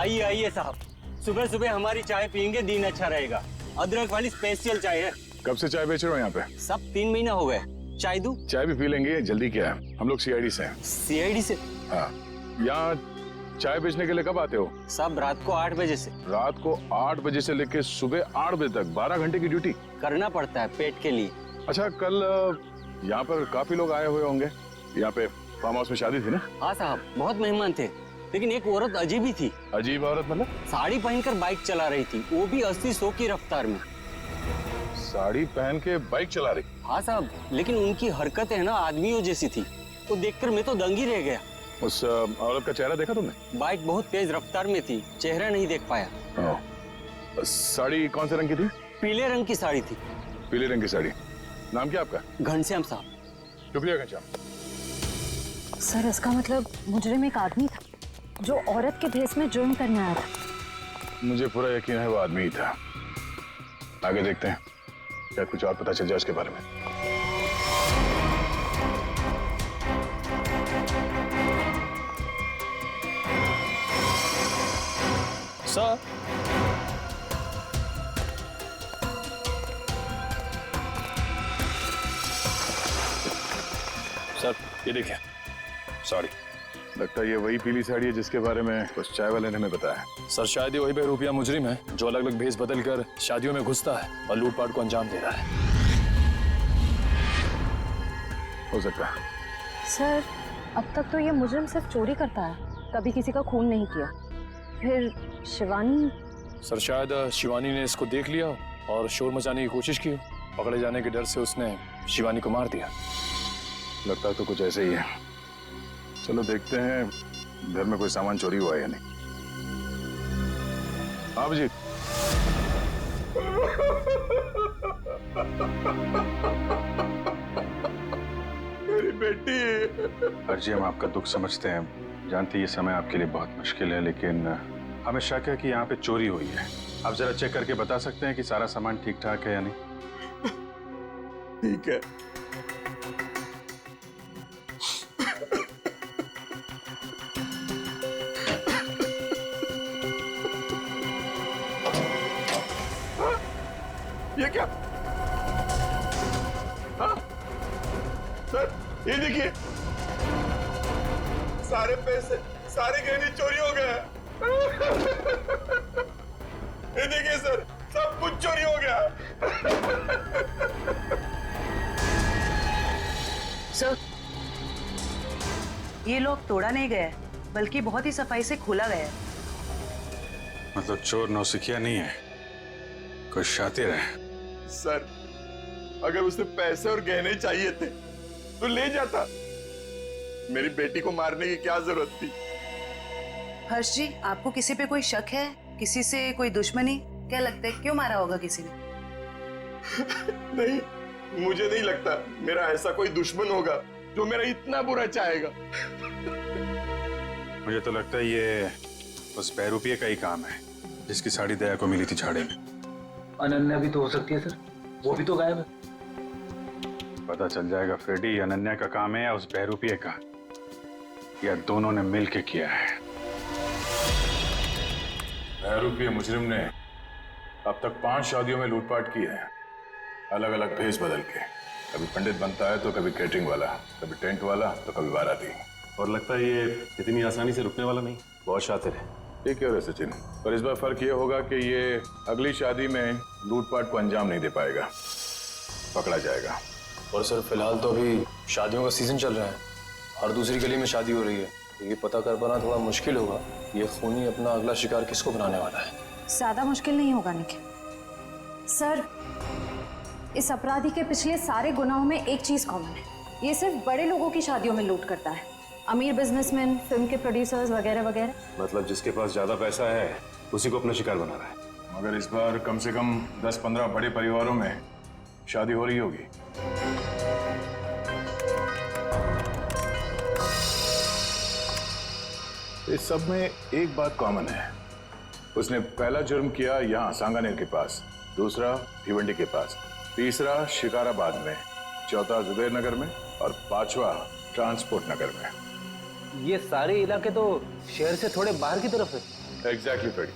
आइए आइए साहब, सुबह सुबह हमारी चाय पियेंगे, दिन अच्छा रहेगा। अदरक वाली स्पेशल चाय है। कब से चाय बेच रहे हो यहाँ पे? सब 3 महीना हो गए। चाय दूं? चाय भी पी लेंगे, जल्दी क्या है, हम लोग सीआईडी से हैं। सीआईडी से? हाँ। यहाँ चाय बेचने के लिए कब आते हो? सब रात को 8 बजे से। रात को 8 बजे से लेके सुबह 8 बजे तक 12 घंटे की ड्यूटी करना पड़ता है पेट के लिए। अच्छा, कल यहाँ पर काफी लोग आए हुए होंगे। यहाँ पे फार्म हाउस में शादी थी ना? हाँ साहब, बहुत मेहमान थे, लेकिन एक औरत अजीब ही थी। अजीब औरत मतलब? साड़ी पहनकर बाइक चला रही थी, वो भी 80-100 की रफ्तार में। साड़ी पहन के बाइक चला रही? हाँ साहब, लेकिन उनकी हरकतें है ना आदमियों जैसी थी। वो देखकर मैं तो दंग ही रह गया। उस औरत का चेहरा देखा तुमने? बाइक बहुत तेज रफ्तार में थी, चेहरा नहीं देख पाया। साड़ी कौन से रंग की थी? पीले रंग की साड़ी थी। पीले रंग की साड़ी। नाम क्या आपका? घनश्याम साहब। शुक्रिया घनश्याम। सर, इसका मतलब मुजरिम एक आदमी था जो औरत के भेस में जुर्म करने आया था। मुझे पूरा यकीन है वो आदमी ही था। आगे देखते हैं, क्या कुछ और पता चल जाए उसके बारे में। सर, सर ये देखिए साड़ी। लगता है ये वही पीली साड़ी है जिसके बारे में उस चाय वाले ने हमें बताया। सर शायद ये वही बेरूपिया मुजरिम है जो अलग अलग भेस बदल कर शादियों में घुसता है और लूटपाट को अंजाम दे रहा है। हो सकता है। सर, अब तक तो ये मुजरिम सिर्फ चोरी करता है, कभी किसी का खून नहीं किया। फिर शिवानी? सर शायद शिवानी ने इसको देख लिया और शोर मचाने की कोशिश की। पकड़े जाने के डर से उसने शिवानी को मार दिया। लगता है तो कुछ ऐसे ही है। चलो देखते हैं घर में कोई सामान चोरी हुआ है या नहीं। आप जी। मेरी बेटी। अर्जी, हम आपका दुख समझते हैं, जानते हैं ये समय आपके लिए बहुत मुश्किल है, लेकिन हमें शक है कि यहाँ पे चोरी हुई है। आप जरा चेक करके बता सकते हैं कि सारा सामान ठीक ठाक है या नहीं? ठीक है। ये क्या? हाँ? सर, ये देखिए, सारे पैसे, सारे गहने चोरी हो गए। ये देखिए सर, सब कुछ चोरी हो गया। सर, ये लोग तोड़ा नहीं गया, बल्कि बहुत ही सफाई से खोला गया। मतलब चोर नौसिखिया नहीं है, कोई शातिर है। सर, अगर उसे पैसे और गहने चाहिए थे तो ले जाता। मेरी बेटी को मारने की क्या जरूरत थी? हर्ष जी, आपको किसी पे कोई शक है? किसी से कोई दुश्मनी? क्या लगता है क्यों मारा होगा किसी ने? नहीं, मुझे नहीं लगता मेरा ऐसा कोई दुश्मन होगा जो मेरा इतना बुरा चाहेगा। मुझे तो लगता है ये उस बहरूपिये का ही काम है जिसकी साड़ी दया को मिली थी झाड़े में। अनन्या भी तो हो सकती है सर, वो भी तो गायब है। पता चल जाएगा फ्रेडी, अनन्या का काम है या उस बहरूपिये का, या दोनों ने मिलकर किया है। बहरूपिये मुजरिम ने अब तक 5 शादियों में लूटपाट की है, अलग अलग भेस बदल के। कभी पंडित बनता है तो कभी कैटरिंग वाला, कभी टेंट वाला तो कभी बाराती। और लगता है ये इतनी आसानी से रुकने वाला नहीं, बहुत शातिर है। ये क्यों है सचिन? पर इस बार फर्क ये होगा कि ये अगली शादी में लूटपाट को अंजाम नहीं दे पाएगा, पकड़ा जाएगा। और सर फिलहाल तो अभी शादियों का सीजन चल रहा है, हर दूसरी गली में शादी हो रही है, तो ये पता कर पाना थोड़ा मुश्किल होगा ये खूनी अपना अगला शिकार किसको बनाने वाला है। ज्यादा मुश्किल नहीं होगा निखिल। सर, इस अपराधी के पिछले सारे गुनाहों में एक चीज कॉमन है, ये सिर्फ बड़े लोगों की शादियों में लूट करता है। अमीर बिजनेसमैन, फिल्म के प्रोड्यूसर्स वगैरह वगैरह। मतलब जिसके पास ज्यादा पैसा है उसी को अपना शिकार बना रहा है। मगर इस बार कम से कम 10-15 बड़े परिवारों में शादी हो रही होगी। इस सब में एक बात कॉमन है, उसने पहला जुर्म किया यहाँ सांगानेर के पास, दूसरा भिवंडी के पास, तीसरा शिकाराबाद में, चौथा जुबेर नगर में और 5वां ट्रांसपोर्ट नगर में। ये सारे इलाके तो शहर से थोड़े बाहर की तरफ है। Exactly Freddy.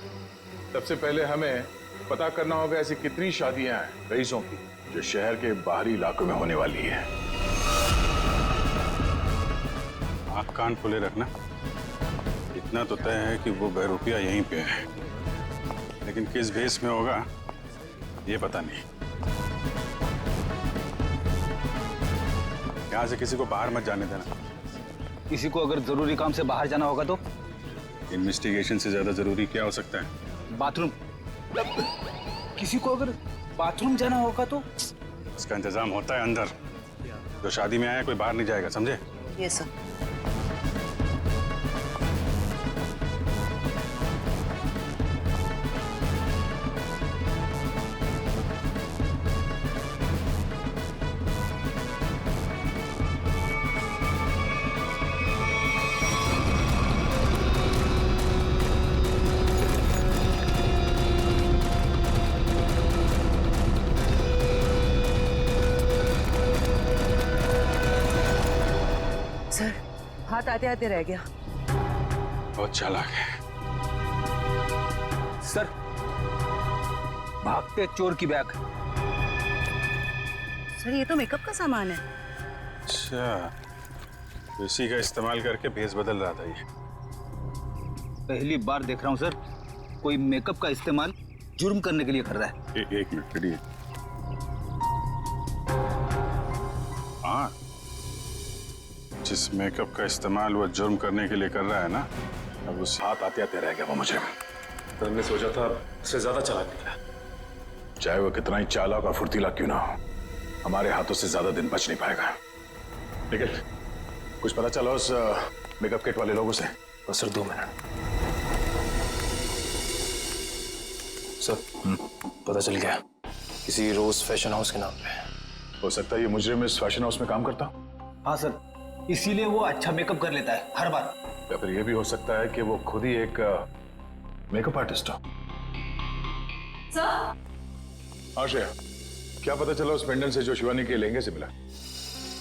सबसे पहले हमें पता करना होगा ऐसी कितनी शादियां हैं रईसों की जो शहर के बाहरी इलाकों में होने वाली है। आंख कान खुले रखना। इतना तो तय है कि वो बहरूपिया यहीं पे है, लेकिन किस भेष में होगा ये पता नहीं। यहाँ से किसी को बाहर मत जाने देना। किसी को अगर जरूरी काम से बाहर जाना होगा तो? इन्वेस्टिगेशन से ज्यादा जरूरी क्या हो सकता है? बाथरूम। किसी को अगर बाथरूम जाना होगा तो? इसका इंतजाम होता है अंदर। जो शादी में आया कोई बाहर नहीं जाएगा, समझे? ये सर। सर, हाथ आते आते रह गया। बहुत चालाक है। सर, भागते चोर की बैग। सर, ये तो मेकअप का सामान है। अच्छा, तो इसी का इस्तेमाल करके भेस बदल रहा था ये। पहली बार देख रहा हूँ सर, कोई मेकअप का इस्तेमाल जुर्म करने के लिए कर रहा है। एक मिनट खड़िए। हाँ, जिस मेकअप का इस्तेमाल वो जुर्म करने के लिए कर रहा है ना, अब उस हाथ आते आते रह गया वो मुझे। तो हमने सोचा था उससे ज्यादा चालाक निकला। चाहे वो कितना ही चालाक और फुर्तीला क्यों ना हो, हमारे हाथों से ज्यादा दिन बच नहीं पाएगा। लेकिन कुछ पता चला उस मेकअप किट वाले लोगों से? बस सर 2 मिनट। सर, पता चल गया, किसी रोज फैशन हाउस के नाम पे। हो सकता है ये मुजरिम इस फैशन हाउस में काम करता। हाँ सर, इसीलिए वो अच्छा मेकअप कर लेता है हर बार। या फिर ये भी हो सकता है कि वो खुद ही एक मेकअप आर्टिस्ट हो। सर, हाँ श्रेया, क्या पता चला उस पेंडेंट से जो शिवानी के लहंगे से मिला?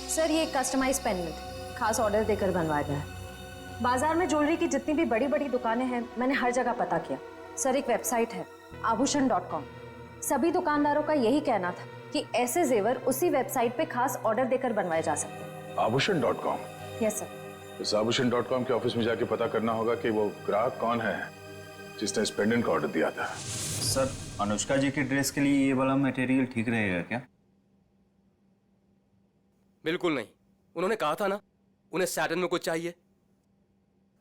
सर ये कस्टमाइज पेंडेंट खास ऑर्डर देकर बनवाया गया है। बाजार में ज्वेलरी की जितनी भी बड़ी बड़ी दुकानें हैं, मैंने हर जगह पता किया। सर एक वेबसाइट है आभूषण.com। सभी दुकानदारों का यही कहना था कि ऐसे जेवर उसी वेबसाइट पे खास ऑर्डर देकर बनवाए जा सकते हैं। आभूषण.com? Yes sir. इस आभूषण.com के ऑफिस में जाके पता करना होगा कि वो ग्राहक कौन है जिसने इस पेंडेंट का ऑर्डर दिया था। सर, अनुष्का जी की ड्रेस के लिए ये वाला मटेरियल ठीक रहेगा क्या? बिल्कुल नहीं। उन्होंने कहा था ना, उन्हें सैटन में कुछ चाहिए।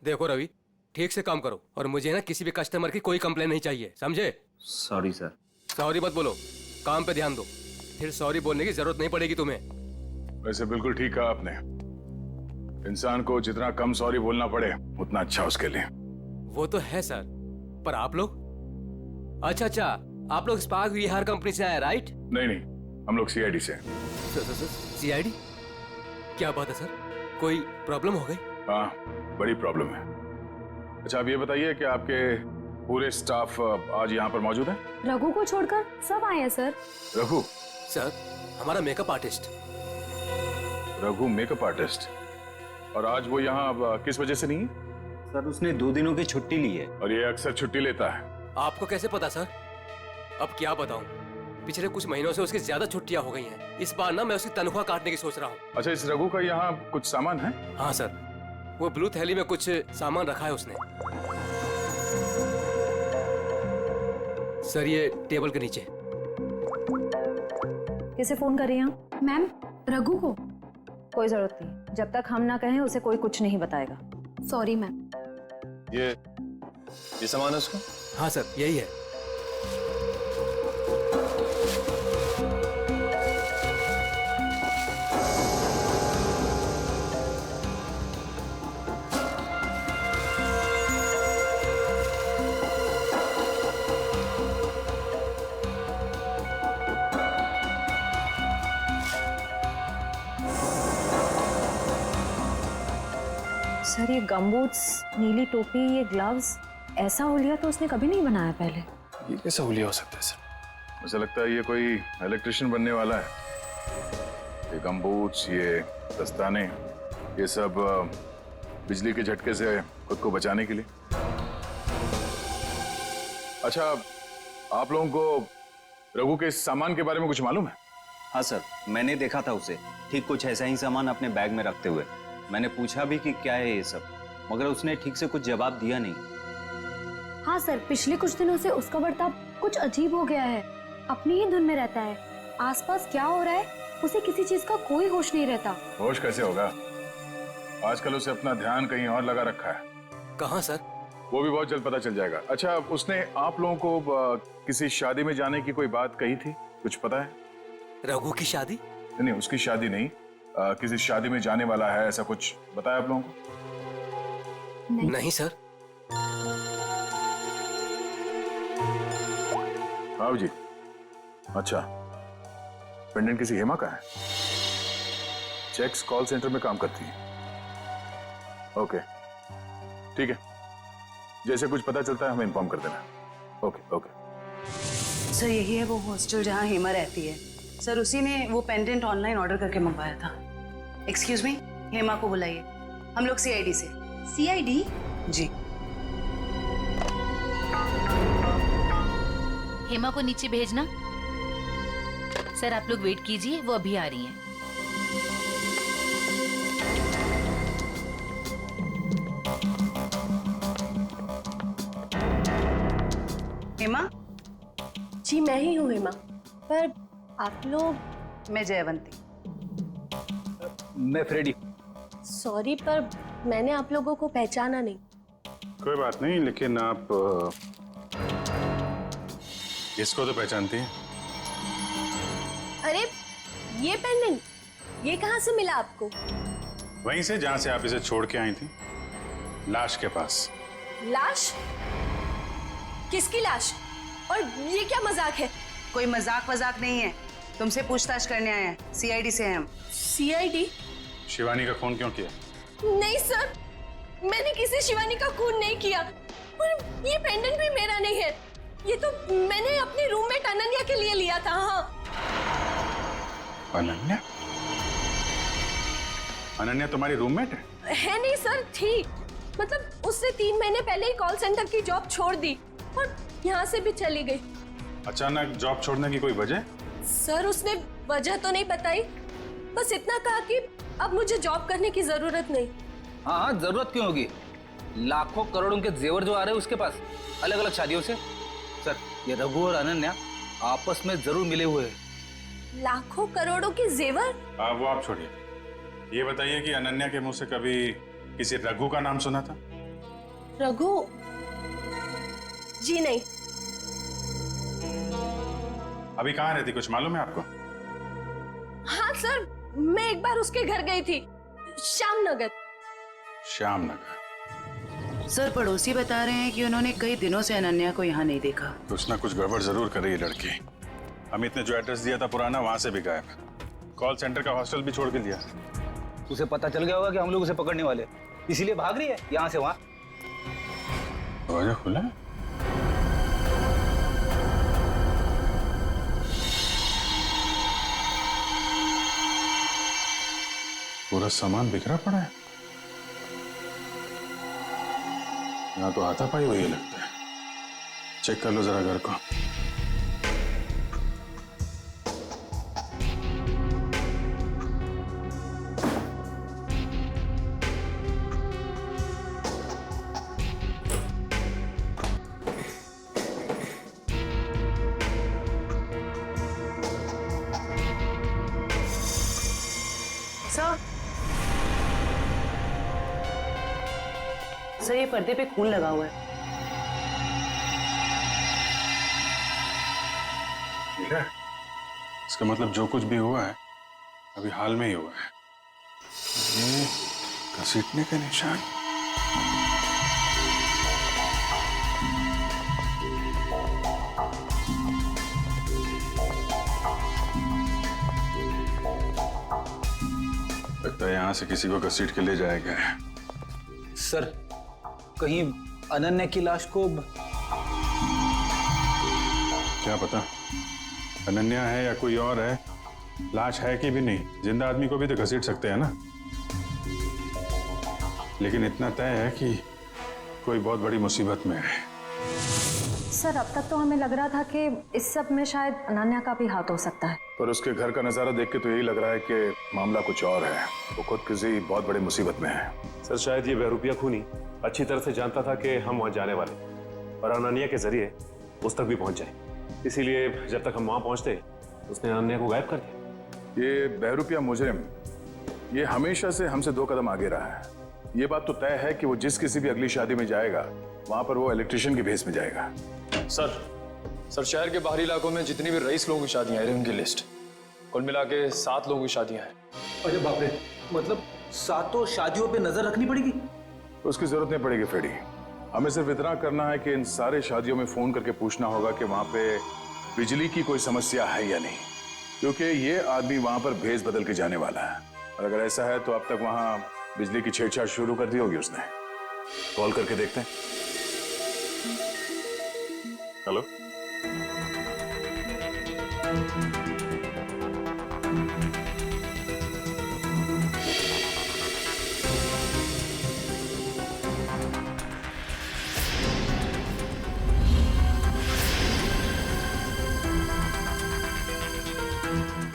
देखो रवि, ठीक से काम करो और मुझे ना किसी भी कस्टमर की कोई कंप्लेन नहीं चाहिए, समझे? Sorry sir. सॉरी मत बोलो, काम पे ध्यान दो। फिर सॉरी बोलने की जरूरत नहीं पड़ेगी तुम्हें। वैसे बिल्कुल ठीक कहा आपने। इंसान को जितना कम सॉरी बोलना पड़े उतना अच्छा उसके लिए। वो तो है सर, पर आप लोग? अच्छा, आप लोग स्पार्क विहार कंपनी से आए, राइट? नहीं, हम लोग CID से। CID? क्या बात है सर, कोई प्रॉब्लम हो गई? हाँ, बड़ी प्रॉब्लम है। अच्छा, आप ये बताइए कि आपके पूरे स्टाफ आज यहाँ पर मौजूद है? रघु को छोड़कर सब आए हैं सर। रघु? सर, हमारा makeup artist. Raghu makeup artist? और आज वो यहाँ किस वजह से नहीं है? सर उसने 2 दिनों की छुट्टी ली है। और ये अक्सर छुट्टी लेता है। आपको कैसे पता सर? अब क्या बताऊं, पिछले कुछ महीनों से उसकी ज्यादा छुट्टियां हो गई हैं। इस बार ना मैं उसकी तनख्वाह काटने की सोच रहा हूँ। अच्छा, इस रघु का यहाँ कुछ सामान है? हाँ सर, वो ब्लू थैली में कुछ सामान रखा है उसने। सर ये टेबल के नीचे। किसे फोन कर रही हैं आप? मैम, रघु को। कोई जरूरत नहीं, जब तक हम ना कहें उसे कोई कुछ नहीं बताएगा। Sorry ma'am. ये सामान है उसका? हाँ सर, यही है। सर ये गमबूट्स, नीली टोपी, ये ग्लव्स, ऐसा हुलिया तो उसने कभी नहीं बनाया पहले। ये कैसा हुलिया हो सकता है सर? मुझे लगता है ये कोई इलेक्ट्रिशियन बनने वाला है। ये गमबूट्स, ये दस्ताने, ये सब बिजली के झटके से खुद को बचाने के लिए। अच्छा, आप लोगों को रघु के इस सामान के बारे में कुछ मालूम है? हाँ सर, मैंने देखा था उसे ठीक कुछ ऐसा ही सामान अपने बैग में रखते हुए। मैंने पूछा भी कि क्या है ये सब, मगर उसने ठीक से कुछ जवाब दिया नहीं। हाँ सर, पिछले कुछ दिनों से उसका बर्ताव कुछ अजीब हो गया है। अपनी ही धुन में रहता है। आसपास क्या हो रहा है उसे किसी चीज का कोई होश नहीं रहता। होश कैसे होगा? आजकल उसे अपना ध्यान कहीं और लगा रखा है। कहाँ सर? वो भी बहुत जल्द पता चल जाएगा। अच्छा, उसने आप लोगों को किसी शादी में जाने की कोई बात कही थी? कुछ पता है? रघु की शादी? नहीं, उसकी शादी नहीं, किसी शादी में जाने वाला है, ऐसा कुछ बताया आप लोगों को? नहीं सर। हाँ जी। अच्छा, पेंडेंट किसी हेमा का है? चेक्स कॉल सेंटर में काम करती है। ओके, ठीक है, जैसे कुछ पता चलता है हमें इन्फॉर्म कर देना। Okay okay. सर यही है वो हॉस्टल जहाँ हेमा रहती है। सर उसी ने वो पेंडेंट ऑनलाइन ऑर्डर करके मंगवाया था। एक्सक्यूज मी, हेमा को बुलाइए। हम लोग सीआईडी से। सीआईडी? जी। हेमा को नीचे भेजना। सर आप लोग वेट कीजिए, वो अभी आ रही हैं। हेमा? जी मैं ही हूँ हेमा, पर आप लोग? मैं जयवंती। मैं फ्रेडी। सॉरी, पर मैंने आप लोगों को पहचाना नहीं। कोई बात नहीं, लेकिन आप इसको तो पहचानती हैं? अरे ये पेंडेंट, ये कहाँ से मिला आपको? वहीं से जहां से आप इसे छोड़ के आई थी, लाश के पास। लाश? किसकी लाश? और ये क्या मजाक है? कोई मजाक वजाक नहीं है, तुमसे पूछताछ करने आए हैं। सीआईडी से हैं हम। सीआईडी? शिवानी का खून क्यों किया? नहीं सर, मैंने किसी शिवानी का खून नहीं किया। और ये पेंडेंट भी मेरा नहीं है, ये तो मैंने अपने रूममेट अनन्या के लिए लिया था। हाँ। अनन्या? अनन्या तुम्हारी रूममेट है? है नहीं सर, थी। मतलब उसने 3 महीने पहले ही कॉल सेंटर की जॉब छोड़ दी और यहाँ से भी चली गई। अचानक जॉब छोड़ने की कोई वजह? सर उसने वजह तो नहीं बताई, बस इतना कहा कि अब मुझे जॉब करने की जरूरत नहीं। हाँ हाँ, जरूरत क्यों होगी? लाखों करोड़ों के जेवर जो आ रहे हैं उसके पास, अलग अलग शादियों से। सर ये रघु और अनन्या आपस में जरूर मिले हुए हैं। लाखों करोड़ों के जेवर? वो आप छोड़िए, ये बताइए कि अनन्या के मुंह से कभी किसी रघु का नाम सुना था? रघु? जी नहीं। अभी कहाँ रहती, कुछ मालूम है आपको? हाँ सर, मैं एक बार उसके घर गई थी, श्यामनगर। श्यामनगर? सर पड़ोसी बता रहे हैं कि उन्होंने कई दिनों से अनन्या को यहाँ नहीं देखा। कुछ ना कुछ गड़बड़ जरूर कर रही है लड़की। अमित ने जो एड्रेस दिया था पुराना, वहां से भी गायब है। कॉल सेंटर का हॉस्टल भी छोड़ के दिया। उसे पता चल गया होगा कि हम लोग उसे पकड़ने वाले, इसीलिए भाग रही है यहाँ से वहाँ। दरवाजा खुला है? पूरा सामान बिखरा पड़ा है। यहाँ तो हाथापाई हुई है लगता है। चेक कर लो जरा घर को। सर ये पर्दे पे खून लगा हुआ है। ठीक है, इसका मतलब जो कुछ भी हुआ है अभी हाल में ही हुआ है। ये घसीटने के निशान। लगता है यहाँ से किसी को घसीट के ले जाया गया है। सर कहीं अनन्या की लाश को क्या पता अनन्या है या कोई और है। लाश है कि भी नहीं, जिंदा आदमी को भी तो घसीट सकते हैं ना। लेकिन इतना तय है कि कोई बहुत बड़ी मुसीबत में है। सर अब तक तो हमें लग रहा था कि इस सब में शायद अनन्या का भी हाथ हो सकता है। पर उसके घर का नजारा देख के तो यही लग रहा है कि मामला कुछ और है। वो खुद किसी बहुत बड़ी मुसीबत में है। सर शायद ये बहरूपिया खूनी अच्छी तरह से जानता था कि हम वहाँ जाने वाले और अनन्या के जरिए उस तक भी पहुंच जाए, इसीलिए जब तक हम वहाँ पहुंचते उसने अनन्या को गायब कर दिया। ये बहरूपिया मुजरिम ये हमेशा से हमसे 2 कदम आगे रहा है। ये बात तो तय है कि वो जिस किसी भी अगली शादी में जाएगा वहां पर वो इलेक्ट्रिशियन के भेस में जाएगा। सर शहर के बाहरी इलाकों में जितनी भी रईस लोगों की शादियां हैं उनकी लिस्ट कुल मिला के 7 लोगों की शादियां हैं। अरे बाप रे, मतलब 7 शादियों पे नजर रखनी पड़ेगी? उसकी जरूरत नहीं पड़ेगी फ्रेडी। हमें सिर्फ इतना करना है कि इन सारे शादियों में फोन करके पूछना होगा कि वहां पे बिजली की कोई समस्या है या नहीं, क्योंकि ये आदमी वहां पर भेस बदल के जाने वाला है। और अगर ऐसा है तो अब तक वहां बिजली की छेड़छाड़ शुरू कर दी होगी उसने। कॉल करके देखते हैं। हेलो,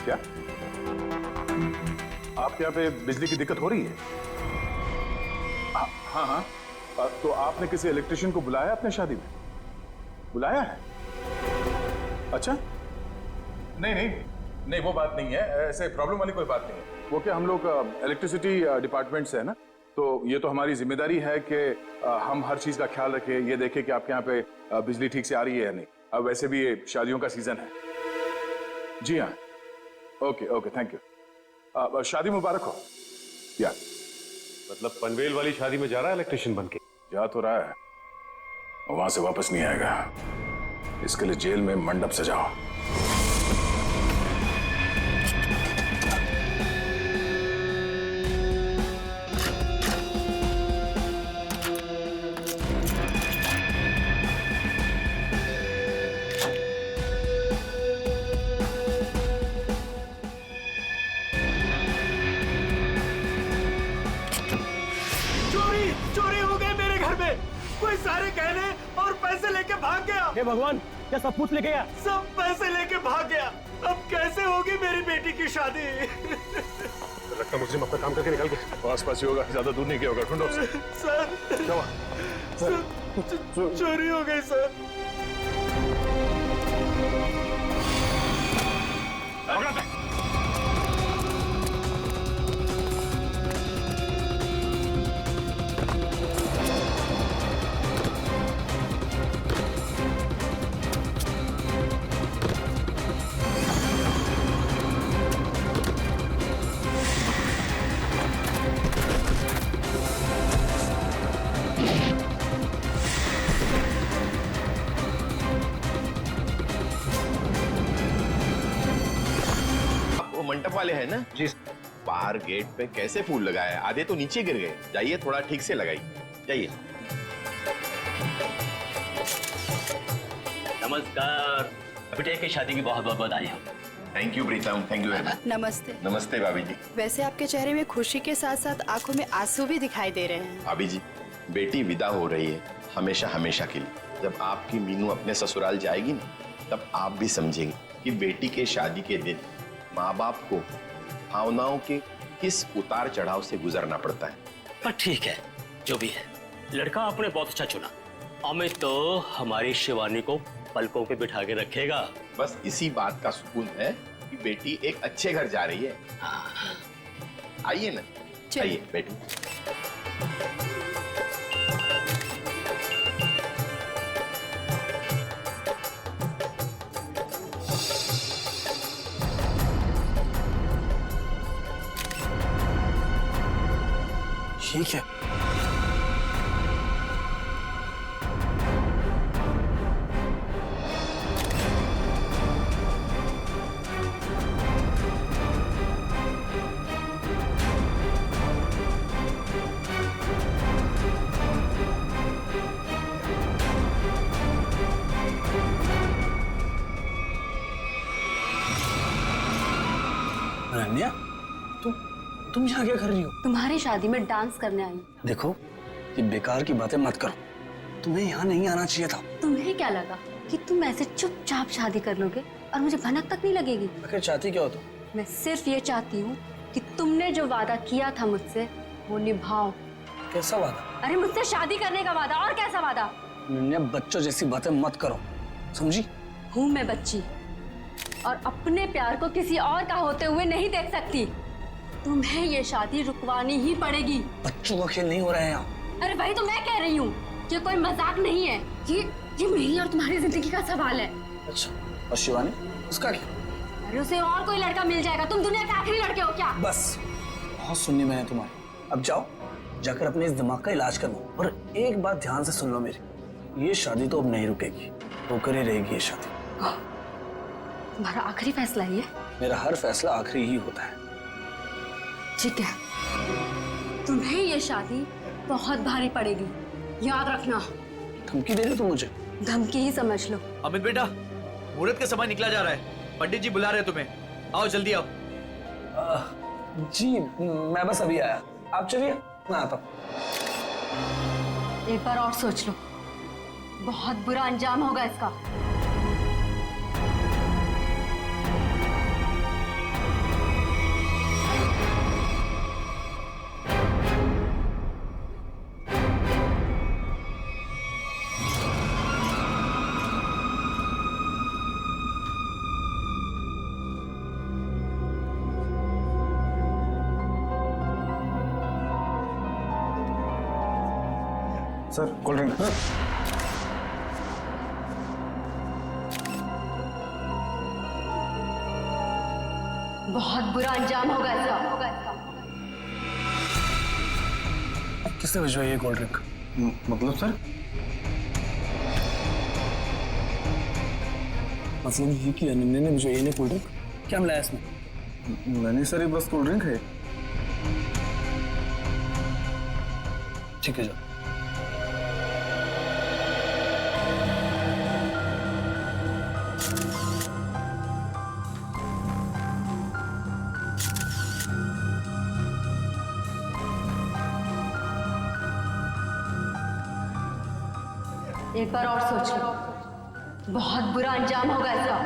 क्या आपके यहाँ पे बिजली की दिक्कत हो रही है? हाँ हाँ। तो आपने किसी इलेक्ट्रिशियन को बुलाया अपने शादी में? बुलाया है? अच्छा, नहीं नहीं नहीं, वो बात नहीं है। ऐसे प्रॉब्लम वाली कोई बात नहीं है। वो क्या, हम लोग इलेक्ट्रिसिटी डिपार्टमेंट से है ना, तो ये तो हमारी जिम्मेदारी है कि हम हर चीज का ख्याल रखें, ये देखें कि आपके यहाँ पे बिजली ठीक से आ रही है या नहीं। अब वैसे भी ये शादियों का सीजन है। जी हाँ, ओके ओके, थैंक यू। शादी मुबारक हो। या मतलब पनवेल वाली शादी में जा रहा है इलेक्ट्रिशियन बन के? जा तो रहा है, वहां से वापस नहीं आएगा। इसके लिए जेल में मंडप सजाओ। चोरी हो गई मेरे घर में। कोई सारे गहने और पैसे लेके भाग गया। हे भगवान, क्या सब कुछ लेके गया? सब पैसे लेके भाग गया। अब कैसे होगी मेरी बेटी की शादी? लगता मुझे अपना काम करके निकल गया। आस पास ही होगा, ज्यादा दूर नहीं गया होगा। ढूंढो उसे। सर, चोरी हो गई सर। मंडप वाले हैं ना जी? बाहर गेट पे कैसे फूल लगाए, आधे तो नीचे गिर गए। जाइए थोड़ा ठीक से लगाइए, जाइए। नमस्कार, बेटे की शादी की बहुत बहुत बधाई हो। Thank you Pritam, thank you very much. नमस्ते। नमस्ते भाभी जी। वैसे आपके चेहरे में खुशी के साथ साथ आंखों में आंसू भी दिखाई दे रहे हैं। भाभी जी, बेटी विदा हो रही है हमेशा हमेशा के लिए। जब आपकी मीनू अपने ससुराल जाएगी ना, तब आप भी समझेंगे कि बेटी के शादी के दिन माँ बाप को भावनाओं के किस उतार चढ़ाव से गुजरना पड़ता है। पर ठीक है, जो भी है, लड़का आपने बहुत अच्छा चुना। अमित तो हमारी शिवानी को पलकों पे बिठा के रखेगा। बस इसी बात का सुकून है कि बेटी एक अच्छे घर जा रही है। आइए ना, आइए बेटी। ठीक है। अनन्या, तुम यहाँ क्या कर रही हो? तुम्हारी शादी में डांस करने आई। देखो, ये बेकार की बातें मत करो। तुम्हें यहाँ नहीं आना चाहिए था। तुम्हें क्या लगा कि तुम ऐसे चुपचाप शादी कर लोगे और मुझे भनक तक नहीं लगेगी? आखिर चाहती क्या हो तुम? मैं सिर्फ ये चाहती हूँ कि तुमने जो वादा किया था मुझसे वो निभाओ। कैसा वादा? अरे मुझसे शादी करने का वादा। और कैसा वादा? अनन्या, बच्चों जैसी बातें मत करो, समझी? हूँ मैं बच्ची और अपने प्यार को किसी और का होते हुए नहीं देख सकती। तुम्हें ये शादी रुकवानी ही पड़ेगी। बच्चों का खेल नहीं हो रहा है यहाँ। अरे वही तो मैं कह रही हूँ, ये कोई मजाक नहीं है। ये मेरी और तुम्हारी जिंदगी का सवाल है। अच्छा, और शिवानी, उसका क्या? अरे उसे और कोई लड़का मिल जाएगा। तुम दुनिया के आखिरी लड़के हो क्या? बस, बहुत सुननी मैंने तुम्हारी। अब जाओ, जाकर अपने इस दिमाग का इलाज करवाओ। और एक बात ध्यान से सुन लो मेरी, ये शादी तो अब नहीं रुकेगी, होकर ही रहेगी ये शादी। तुम्हारा आखिरी फैसला ये? मेरा हर फैसला आखिरी ही होता है। ठीक है, तुम्हें ये शादी बहुत भारी पड़ेगी, याद रखना। धमकी दे रहे हो तुम मुझे? धमकी ही समझ लो। अमित बेटा, मुहूर्त का समय निकला जा रहा है, पंडित जी बुला रहे हैं तुम्हें, आओ जल्दी आओ। जी मैं बस अभी आया, आप चलिए, मैं आता हूँ। एक बार और सोच लो, बहुत बुरा अंजाम होगा इसका। Sir, cold drink. बहुत बुरा अंजाम होगा इसका। किसने भिजवाई ये कोल्ड ड्रिंक? मतलब सर? मतलब ये कि अनन्या ने भिजवाई ये कोल्ड ड्रिंक? क्या मिलाया इसमें? नहीं सर, ये बस कोल्ड ड्रिंक है। ठीक है, जाओ। एक बार और सोच लो, बहुत बुरा अंजाम होगा इसका।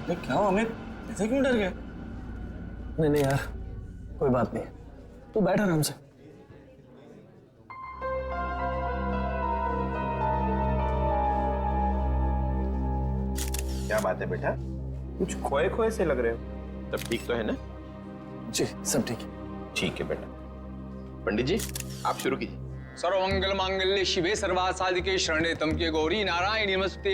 क्या हुआ अमित, ऐसे क्यों डर गया? नहीं यार, कोई बात नहीं, तू बैठ आराम से। क्या बात है बेटा? कुछ खोए खोए से लग रहे हो। सब ठीक तो है ना? जी सब ठीक है। ठीक है बेटा। पंडित जी, आप शुरू कीजिए। सर्वमंगल मांगल्ये शिवे सर्वार्थ साधिके शरणे त्र्यंबके गौरी नारायणी नमस्ते।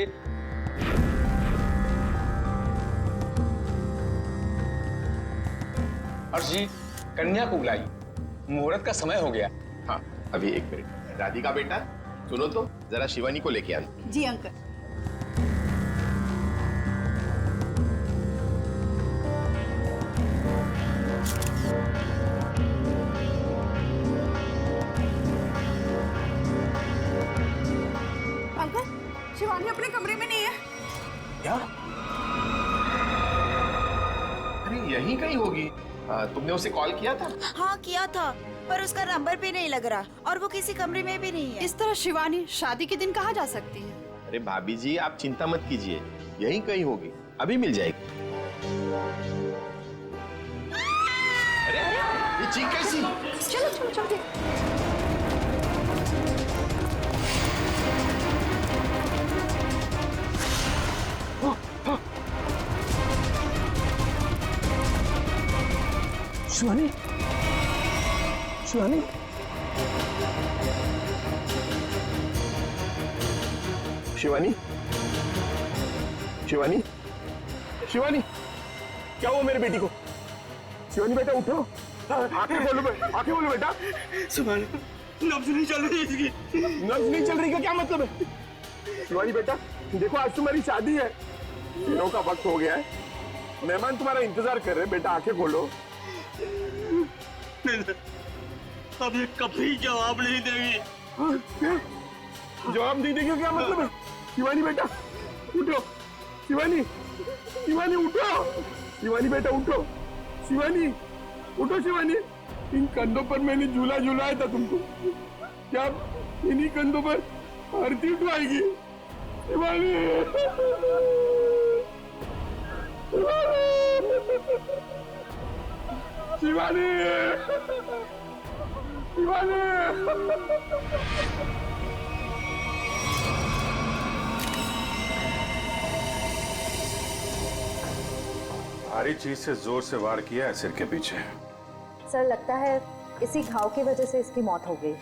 हर्ष जी, कन्या को बुलाई, मुहूर्त का समय हो गया। हाँ, अभी एक मिनट। राधिका बेटा, सुनो तो, जरा शिवानी को लेके आना। जी अंकल। शिवानी अपने कमरे में नहीं है। क्या? अरे यहीं कहीं होगी। तुमने उसे कॉल किया था? हाँ किया था, पर उसका नंबर भी नहीं लग रहा और वो किसी कमरे में भी नहीं है। इस तरह शिवानी शादी के दिन कहाँ जा सकती है? अरे भाभी जी, आप चिंता मत कीजिए, यहीं कहीं होगी, अभी मिल जाएगी। अरे ये चीख कैसी? चलो चलो चलो। शिवानी, शिवानी, शिवानी, शिवानी, शिवानी, क्या हुआ मेरे बेटी को? शिवानी बेटा उठो, आंखें खोलो, आंखें खोलो बेटा। शिवानी, नब्ज नहीं चल रही इसकी। नब्ज नहीं चल रही का क्या मतलब है? शिवानी बेटा देखो, आज तुम्हारी शादी है, दिनों का वक्त हो गया है, मेहमान तुम्हारा इंतजार कर रहे हैं। बेटा आंखें खोलो। अब ये कभी जवाब नहीं देगी। जवाब नहीं देगी क्या मतलब है? शिवानी बेटा उठो, शिवानी, शिवानी उठो, शिवानी बेटा उठो, शिवानी उठो, शिवानी। इन कंधों पर मैंने झूला झूलाया था तुमको, क्या इन्हीं कंधों पर आरती उठवाएगी। शिवानी, शिवानी, शिवानी। भारी चीज से जोर से वार किया है सिर के पीछे। सर लगता है इसी घाव की वजह से इसकी मौत हो गई।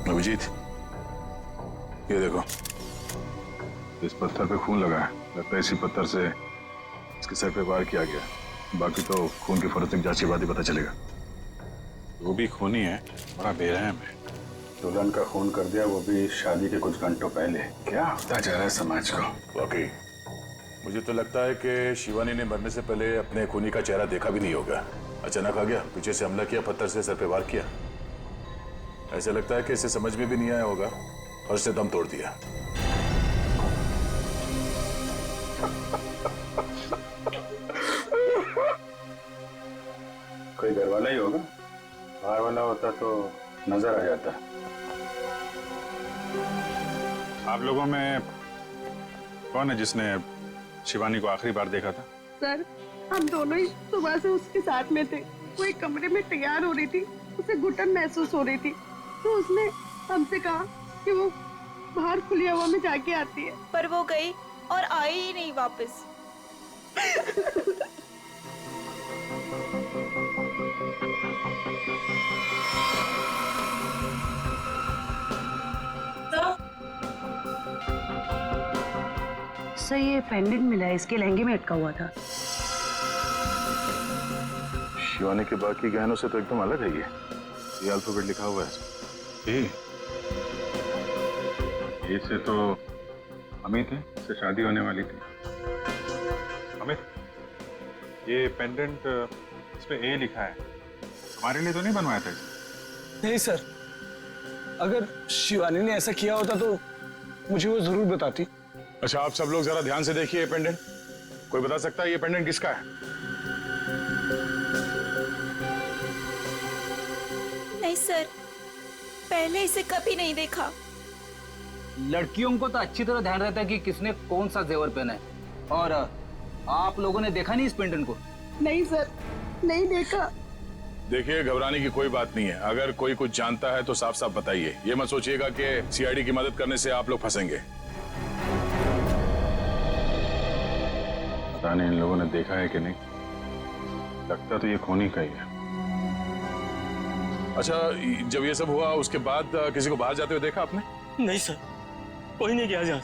अभिजीत, ये देखो, इस पत्थर पे खून लगा है। लगता है इसी पत्थर से इसके सर पे वार किया गया। बाकी तो खून की फोरेंसिक जांच के बाद ही पता चलेगा। वो भी खूनी है, बड़ा बेरहम है। दुल्हन का खून कर दिया, वो भी शादी के कुछ घंटों पहले। क्या होता जा रहा है समाज को। वाकई मुझे तो लगता है कि शिवानी ने मरने से पहले अपने खूनी का चेहरा देखा भी नहीं होगा। अचानक आ गया, पीछे से हमला किया, पत्थर से सर पे वार किया। ऐसा लगता है कि इसे समझ में भी नहीं आया होगा और उसने दम तोड़ दिया। कोई घर वाला ही होगा, बाहर वाला होता तो नजर आ जाता। आप लोगों में कौन है जिसने शिवानी को आखिरी बार देखा था? सर, हम दोनों ही सुबह से उसके साथ में थे। वो एक कमरे में तैयार हो रही थी, उसे घुटन महसूस हो रही थी, तो उसने हमसे कहा कि वो बाहर खुली हवा में जाके आती है। पर वो गई और आई ही नहीं वापस। सर ये पेंडेंट मिला है, इसके लहंगे में अटका हुआ था। शिवानी के बाकी गहनों से तो एकदम अलग है ये अल्फाबेट लिखा हुआ है। ये से तो अमित है, इससे शादी होने वाली थी। अमित, ये पेंडेंट इस पे ए लिखा है, हमारे लिए तो नहीं बनवाया था इसे? नहीं सर, अगर शिवानी ने ऐसा किया होता तो मुझे वो जरूर बताती। अच्छा, आप सब लोग जरा ध्यान से देखिए ये पेंडेंट। कोई बता सकता है ये पेंडेंट किसका है? नहीं सर, पहले इसे कभी नहीं देखा। लड़कियों को तो अच्छी तरह ध्यान रहता है कि किसने कौन सा जेवर पहना है। और आप लोगों ने देखा नहीं इस पेंडेंट को? नहीं सर, नहीं देखा। देखिए, घबराने की कोई बात नहीं है। अगर कोई कुछ जानता है तो साफ साफ बताइए। ये मत सोचिएगा कि सीआईडी की मदद करने से आप लोग फंसेंगे। पता नहीं इन लोगों ने देखा है कि नहीं, लगता तो ये खूनी का ही है। अच्छा, जब ये सब हुआ उसके बाद किसी को बाहर जाते हुए देखा आपने? नहीं सर, कोई नहीं गया जहाँ।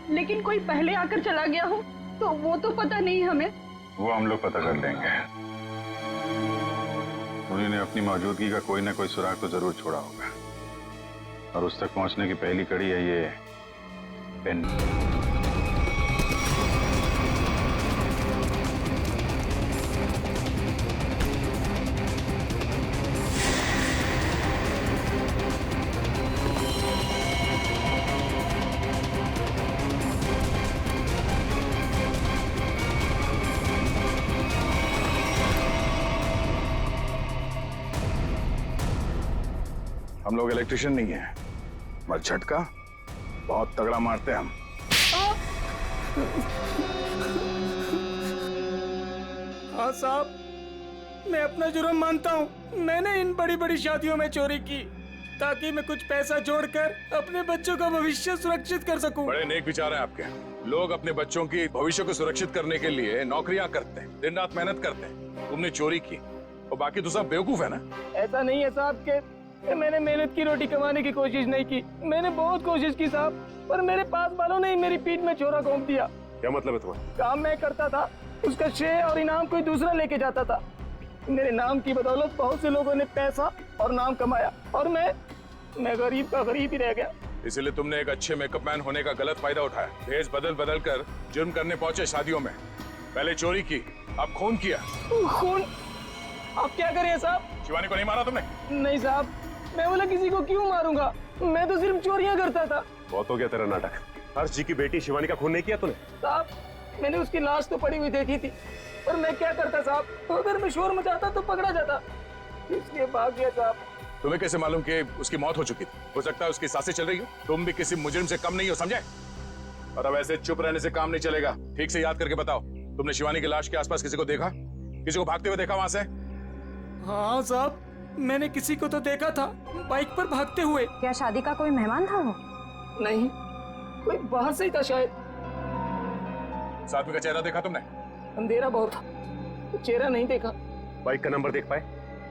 लेकिन कोई पहले आकर चला गया हो तो वो तो पता नहीं हमें। वो हम लोग पता कर लेंगे। उन्होंने अपनी मौजूदगी का कोई ना कोई सुराग तो जरूर छोड़ा होगा, और उस तक पहुंचने की पहली कड़ी है ये पेन। हम लोग इलेक्ट्रिशियन नहीं है, मगर झटका बहुत तगड़ा मारते हैं हम। हाँ साहब, मैं अपना जुर्म मानता हूँ। मैंने इन बड़ी बड़ी शादियों में चोरी की ताकि मैं कुछ पैसा जोड़कर अपने बच्चों का भविष्य सुरक्षित कर सकूं। बड़े नेक विचार हैं आपके। लोग अपने बच्चों की भविष्य को सुरक्षित करने के लिए नौकरियां करते हैं, दिन रात मेहनत करते हैं। तुमने चोरी की और बाकी तो सब बेवकूफ है ना। ऐसा नहीं है साहब के मैंने मेहनत की रोटी कमाने की कोशिश नहीं की। मैंने बहुत कोशिश की साहब, पर मेरे पास वालों ने मेरी पीठ में छोरा घोंप दिया। क्या मतलब है तुम्हारा? काम मैं करता था, उसका श्रेय और इनाम कोई दूसरा लेके जाता था। मेरे नाम की बदौलत बहुत से लोगों ने पैसा और नाम कमाया, और मैं गरीब का गरीब ही रह गया। इसलिए तुमने एक अच्छे मेकअप मैन होने का गलत फायदा उठाया। भेष बदल बदल कर जुर्म करने पहुंचे शादियों में। पहले चोरी की, अब खून किया। खून? आप क्या करें साहब? शिवानी को नहीं मारा तुमने? नहीं साहब, मैं बोला किसी को क्यों मारूंगा, मैं तो सिर्फ चोरियां करता था। बहुत हो गया तेरा नाटक। हर्ष जी की बेटी शिवानी का खून नहीं किया तूने? साहब, मैंने उसकी लाश तो पड़ी हुई देखी थी, पर मैं क्या करता साहब, तो अगर मैं शोर मचाता तो पकड़ा जाता, इसलिए भाग गया साहब। तुम्हें कैसे मालूम कि उसकी मौत हो चुकी थी? हो सकता है उसकी सांसें चल रही हो। तुम भी किसी मुजरिम से कम नहीं हो, समझे? और अब ऐसे चुप रहने से काम नहीं चलेगा। ठीक से याद करके बताओ, तुमने शिवानी की लाश के आसपास किसी को देखा? किसी को भागते हुए देखा वहां से? हाँ साहब, मैंने किसी को तो देखा था बाइक पर भागते हुए। क्या शादी का कोई मेहमान था वो? नहीं, कोई बाहर से ही था शायद। साथ में का चेहरा देखा तुमने? अंधेरा बहुत था, चेहरा नहीं देखा। बाइक का नंबर देख पाए?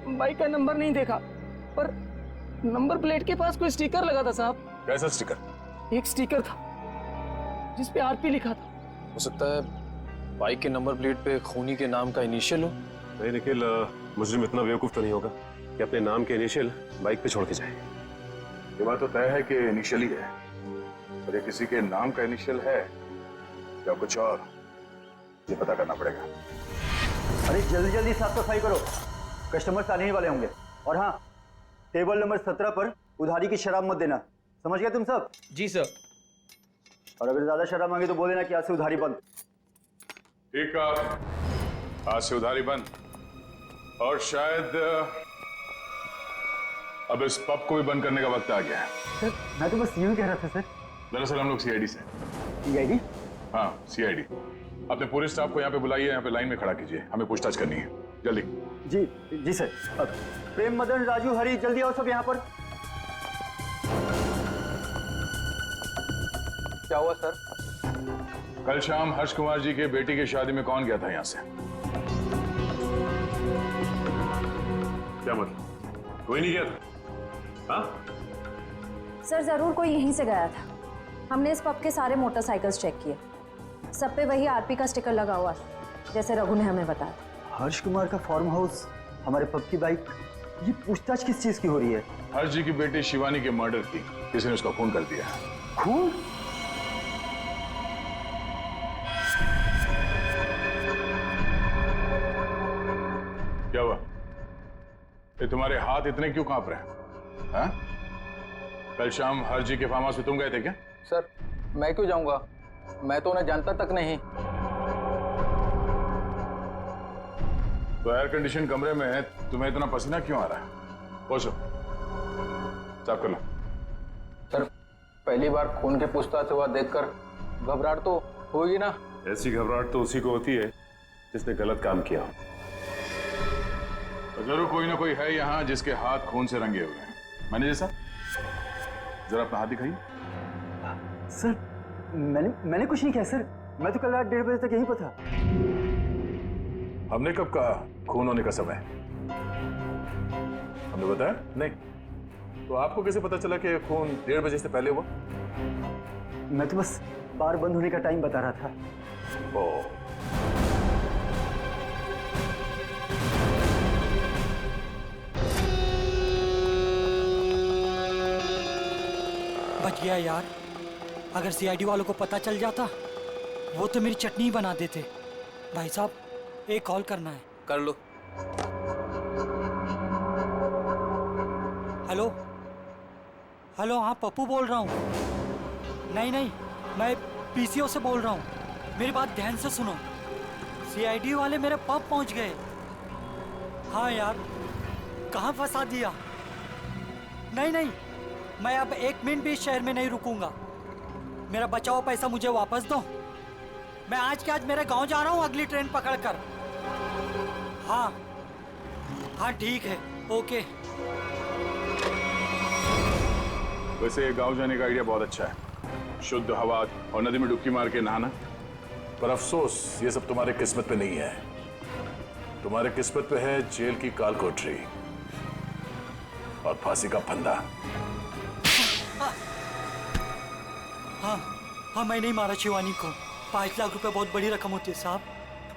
बाइक का नंबर नहीं देखा, पर नंबर प्लेट के पास कोई स्टिकर लगा था साहब। कैसा स्टिकर? एक स्टिकर था जिस पे आरपी लिखा था। हो सकता है बाइक के नंबर प्लेट पे खूनी के नाम का इनिशियल हो। नहीं निखिल, मुजरिम इतना बेवकूफ तो नहीं होगा कि अपने नाम के इनिशियल बाइक पे छोड़ के जाए। ये बात तो तय है कि इनिशियल ही है, और ये किसी के नाम का इनिशियल है या कुछ और, ये पता करना पड़ेगा। अरे जल्दी जल्दी साफ सफाई करो, कस्टमर्स आने ही वाले होंगे। और हाँ, टेबल नंबर 17 पर उधारी की शराब मत देना, समझ गए तुम सब? जी सर। और अगर ज्यादा शराब मांगे तो बोल देना कि आज से उधारी बंद। ठीक है, आज से उधारी बंद। और शायद अब इस पब को भी बंद करने का वक्त आ गया है। सर मैं तो बस यूं कह रहा था सर। दरअसल हम लोग सीआईडी से। सीआईडी? हाँ सीआईडी। अपने पूरे स्टाफ को यहाँ पे बुलाइए, यहाँ पे लाइन में खड़ा कीजिए, हमें पूछताछ करनी है, जल्दी। जी जी सर। अब प्रेम, मदन, राजू, हरी, जल्दी आओ सब यहाँ पर। क्या हुआ सर? कल शाम हर्ष कुमार जी के बेटी की शादी में कौन गया था यहाँ से? क्या मतलब? कोई नहीं गया था? हाँ? सर जरूर कोई यहीं से गया था। हमने इस पब के सारे मोटरसाइकिल्स चेक किए, सब पे वही आरपी का स्टिकर लगा हुआ जैसे रघु ने हमें बताया था। हर्ष कुमार का फार्म हाउस, हमारे पब की बाइक, ये पूछताछ किस चीज की हो रही है? हर्ष जी की बेटी शिवानी के मर्डर की, किसी ने उसका खून कर दिया। खून? क्या हुआ? ये तुम्हारे हाथ इतने क्यों कांप रहे हैं? हाँ? कल शाम हर्ष जी के फार्म हाउस में तुम गए थे क्या? सर मैं क्यों जाऊंगा, मैं तो उन्हें जानता तक नहीं। तो एयर कंडीशन कमरे में तुम्हें इतना पसीना क्यों आ रहा है? पहुंचो, साफ कर लो। सर पहली बार खून के पूछताछ हुआ देखकर घबराहट तो होगी ना? ऐसी घबराहट तो उसी को होती है जिसने गलत काम किया हो। तो जरूर कोई ना कोई है यहाँ जिसके हाथ खून से रंगे हुए हैं। मैनेजर साहब, जरा अपना हाथ दिखाइए। सर मैंने कुछ नहीं किया सर, मैं तो कल रात 1:30 बजे तक यहीं पर था। हमने कब कहा खून होने का समय? हमने बताया नहीं। तो आपको कैसे पता चला कि खून 1:30 बजे से पहले हुआ? मैं तो बस बार बंद होने का टाइम बता रहा था। ओ, बच गया यार, अगर सीआईडी वालों को पता चल जाता वो तो मेरी चटनी बना देते। भाई साहब एक कॉल करना है। कर लो। हेलो हेलो, हाँ पप्पू बोल रहा हूँ। नहीं मैं पीसीओ से बोल रहा हूँ, मेरी बात ध्यान से सुनो। सीआईडी वाले मेरे पब पहुँच गए। हाँ यार, कहाँ फंसा दिया? नहीं मैं अब 1 मिनट भी इस शहर में नहीं रुकूंगा। मेरा बचा हुआ पैसा मुझे वापस दो। मैं आज के आज मेरे गांव जा रहा हूँ अगली ट्रेन पकड़कर। हाँ ठीक है, ओके। वैसे गांव जाने का आइडिया बहुत अच्छा है, शुद्ध हवा और नदी में डुबकी मार के नहाना। पर अफसोस ये सब तुम्हारे किस्मत पे नहीं है। तुम्हारे किस्मत पे है जेल की काल कोठरी और फांसी का फंदा। हाँ मैं नहीं मारा शिवानी को। 5 लाख रुपए बहुत बड़ी रकम होती है साहब,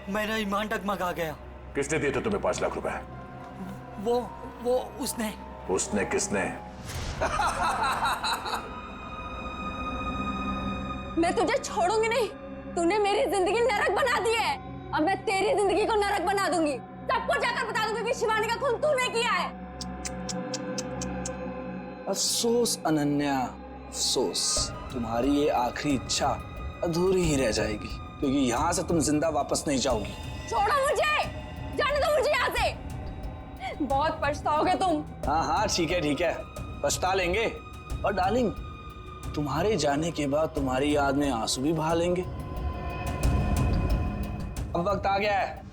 मेरा ईमान डगमगा गया। किसने दिए थे तुम्हें 5 लाख रुपए? वो उसने किसने? मैं तुझे छोड़ूंगी नहीं, तूने मेरी जिंदगी नरक बना दी है। अब मैं तेरी जिंदगी को नरक बना दूंगी। सबको जाकर बता दूंगी कि शिवानी का खून तूने किया है। अफसोस अनन्या, अफसोस, तुम्हारी ये आखिरी इच्छा अधूरी ही रह जाएगी। क्योंकि यहाँ से तुम जिंदा वापस नहीं जाओगी। छोड़ो मुझे, जाने दो मुझे यहाँ से। बहुत पछताओगे तुम। हाँ हाँ ठीक है, पछता लेंगे। और डार्लिंग, तुम्हारे जाने के बाद तुम्हारी याद में आंसू भी बहा लेंगे। अब वक्त आ गया है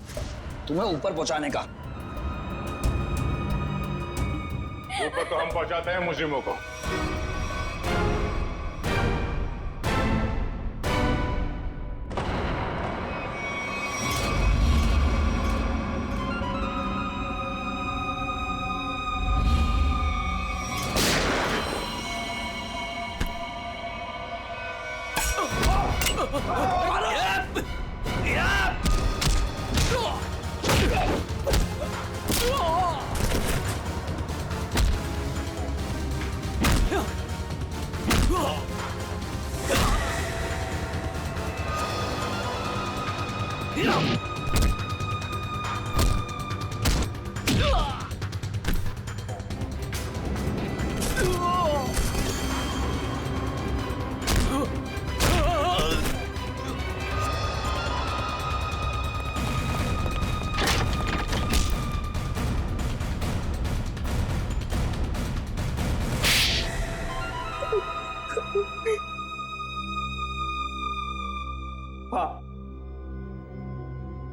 तुम्हें ऊपर पहुंचाने का। ऊपर तो हम पहुंचाते हैं मुजरिमों को।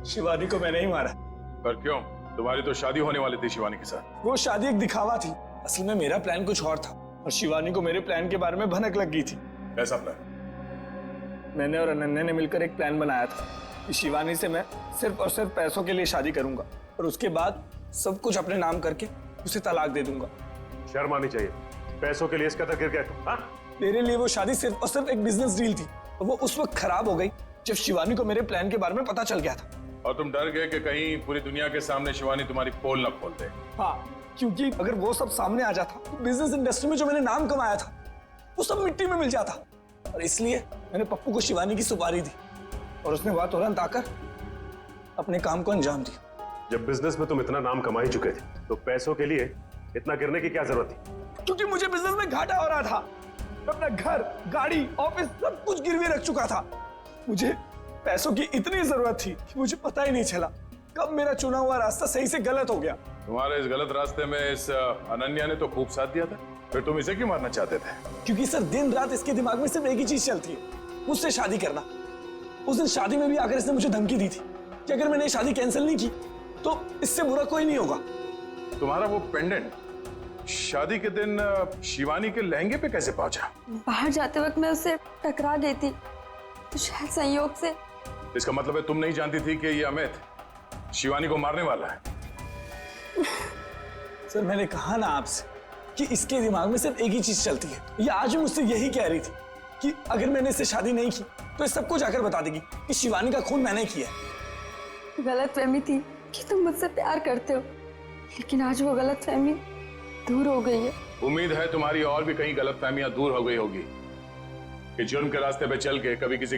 शिवानी को मैंने ही मारा। पर क्यों? तुम्हारी तो शादी होने वाली थी शिवानी के साथ। वो शादी एक दिखावा थी, असल में मेरा प्लान कुछ और था और शिवानी को मेरे प्लान के बारे में भनक लग गई थी। कैसा प्लान? मैंने और अनन्या ने मिलकर एक प्लान बनाया था कि शिवानी से मैं सिर्फ और सिर्फ पैसों के लिए शादी करूंगा और उसके बाद सब कुछ अपने नाम करके उसे तलाक दे दूंगा। शर्म आनी चाहिए, पैसों के लिए इसका तक गिर गया तुम। हाँ? मेरे लिए वो शादी सिर्फ और सिर्फ एक बिजनेस डील थी और वो उस वक्त खराब हो गई जब शिवानी को मेरे प्लान के बारे में पता चल गया था। और तुम डर गए कि कहीं पूरी दुनिया के सामने शिवानी तुम्हारी पोल न खोल दे। हाँ, क्योंकि अगर वो सब सामने आ जाता तो बिजनेस इंडस्ट्री में जो मैंने नाम कमाया था वो सब मिट्टी में मिल जाता। और इसलिए मैंने पप्पू को शिवानी की सुपारी दी और उसने वहां तुरंत आकर अपने काम को अंजाम दिया। जब बिजनेस में तुम इतना नाम कमा ही चुके थे तो पैसों के लिए इतना गिरने की क्या जरूरत थी? क्योंकि मुझे बिजनेस में घाटा हो रहा था। मैं अपना घर, गाड़ी, ऑफिस सब कुछ गिरवी रख चुका था। मुझे पैसों की इतनी जरूरत थी कि मुझे पता ही नहीं चला कब मेरा चुना हुआ रास्ता सही से गलत हो गया। तुम्हारे इस गलत रास्ते में इस अनन्या ने तो खूब साथ दिया था, फिर तुम इसे क्यों मारना चाहते थे? क्योंकि सर दिन रात इसके दिमाग में सिर्फ एक ही चीज चलती है, मुझसे शादी करना। उस दिन शादी में भी आकर इसने मुझे धमकी दी थी कि अगर मैंने शादी कैंसिल नहीं की तो इससे बुरा कोई नहीं होगा। तुम्हारा वो पेंडेंट शादी के दिन शिवानी के लहंगे पे कैसे पहुंचा? बाहर जाते वक्त मैं उससे टकरा गई थी तो शायद संयोग से। इसका मतलब है तुम नहीं जानती थी कि ये अमित शिवानी को मारने वाला है? सर मैंने कहा ना आपसे कि इसके दिमाग में सिर्फ एक ही चीज चलती है। ये आज भी मुझसे यही कह रही थी कि अगर मैंने इससे शादी नहीं की तो ये सबको जाकर बता देगी कि शिवानी का खून मैंने किया है। गलतफहमी थी कि तुम मुझसे प्यार करते हो, लेकिन आज वो गलतफहमी दूर हो गई है। उम्मीद है तुम्हारी और भी कहीं गलतफहमियां दूर हो गई होगी कि जुर्म के रास्ते पे चल के कभी किसी